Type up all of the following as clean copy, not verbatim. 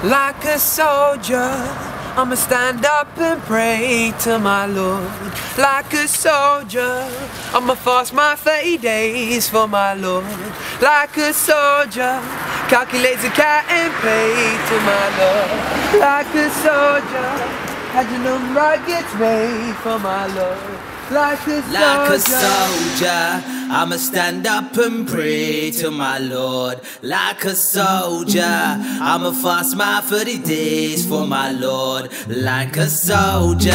Like a soldier, I'ma stand up and pray to my Lord. Like a soldier, I'ma fast my 30 days for my Lord. Like a soldier, calculate the cat and pay to my Lord. Like a soldier, Hajj and Umrah gets made for my Lord. Like a soldier, I'ma stand up and pray to my Lord. Like a soldier, I'ma fast my 30 days for my Lord. Like a soldier,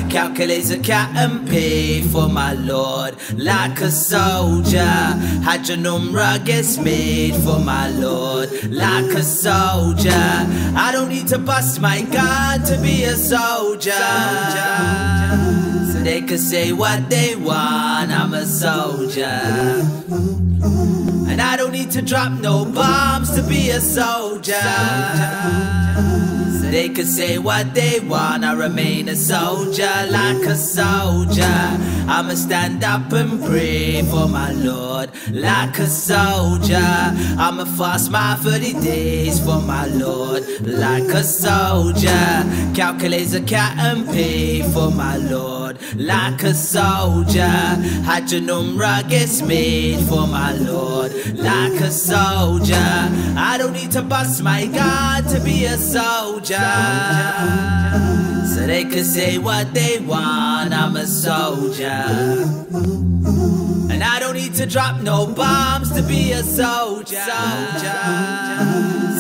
calculate the cat and pay for my Lord. Like a soldier, Hajj and Umrah gets made for my Lord. Like a soldier, I don't need to bust my gun to be a soldier. They can say what they want, I'm a soldier. And I don't need to drop no bombs to be a soldier. So they can say what they want, I remain a soldier. Like a soldier, I'ma stand up and pray for my Lord. Like a soldier, I'ma fast my 30 days for my Lord. Like a soldier, calculate the cat and pay for my Lord. Like a soldier, Hajj and Umrah gets made for my Lord. Like a soldier, I don't need to bust my gun to be a soldier. So they can say what they want, I'm a soldier. And I don't need to drop no bombs to be a soldier.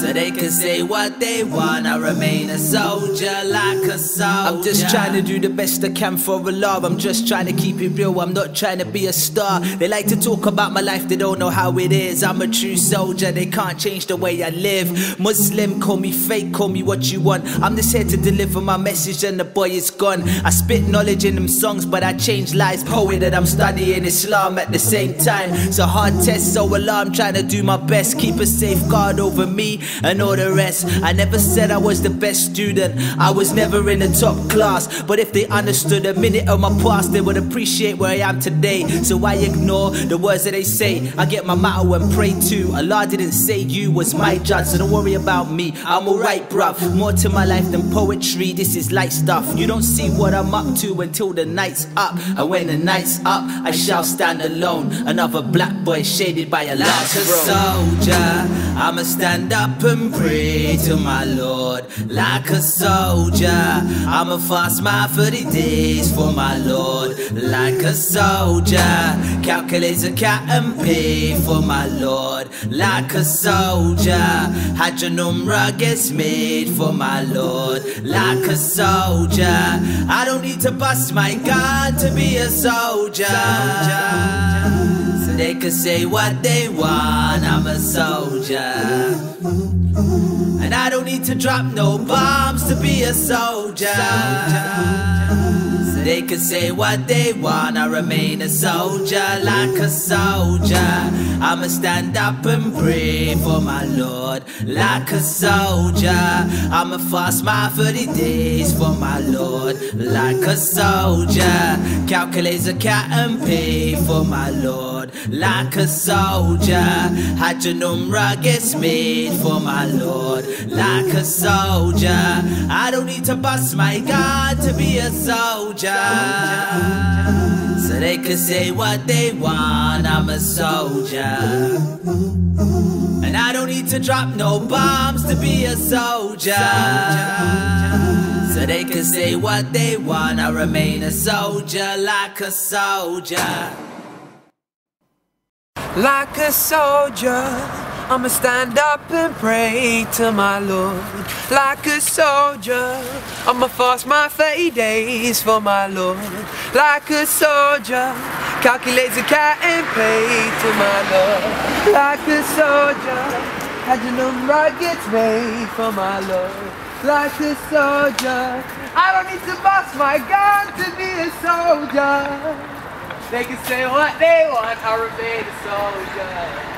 So they can say what they want, I remain a soldier. Like a soldier, I'm just trying to do the best I can for Allah. I'm just trying to keep it real, I'm not trying to be a star. They like to talk about my life, they don't know how it is. I'm a true soldier, they can't change the way I live. Muslim, call me fake, call me what you want. I'm just here to deliver my message and the boy is gone. I spit knowledge in them songs, but I change lives. Poet that I'm studying Islam at the same time. It's a hard test, so Allah, I'm trying to do my best. Keep a safeguard over me and all the rest. I never said I was the best student, I was never in the top class. But if they understood a minute of my past, they would appreciate where I am today. So I ignore the words that they say. I get my motto and pray too. Allah didn't say you was my judge, so don't worry about me, I'm alright bruv. More to my life than poetry, this is light stuff. You don't see what I'm up to until the night's up. And when the night's up, I shall stand alone. Another black boy shaded by a lost road. Like a soldier, I'ma stand up and pray to my Lord. Like a soldier, I'ma fast my 30 days for my Lord. Like a soldier, calculate the cat and pay for my Lord. Like a soldier, Hajj and Umrah gets made for my Lord. Like a soldier, I don't need to bust my gun to be a soldier. So they can say what they want, I'm a soldier. And I don't need to drop no bombs to be a soldier. So they can say what they want, I remain a soldier. Like a soldier, I'ma stand up and pray for my Lord. Like a soldier, I'ma fast my 30 days for my Lord. Like a soldier, calculate the cat and pay for my Lord. Like a soldier, Hajj and Umrah gets made for my Lord. Like a soldier, I don't need to bust my gun to be a soldier. So they can say what they want, I'm a soldier. And I don't need to drop no bombs to be a soldier. So they can say what they want, I remain a soldier. Like a soldier. Like a soldier, I'ma stand up and pray to my Lord. Like a soldier, I'ma fast my 30 days for my Lord. Like a soldier, calculate the cat and pay to my Lord. Like a soldier, Hajj and Umrah gets made for my Lord. Like a soldier, I don't need to bust my gun to be a soldier. They can say what they want, I remain a soldier.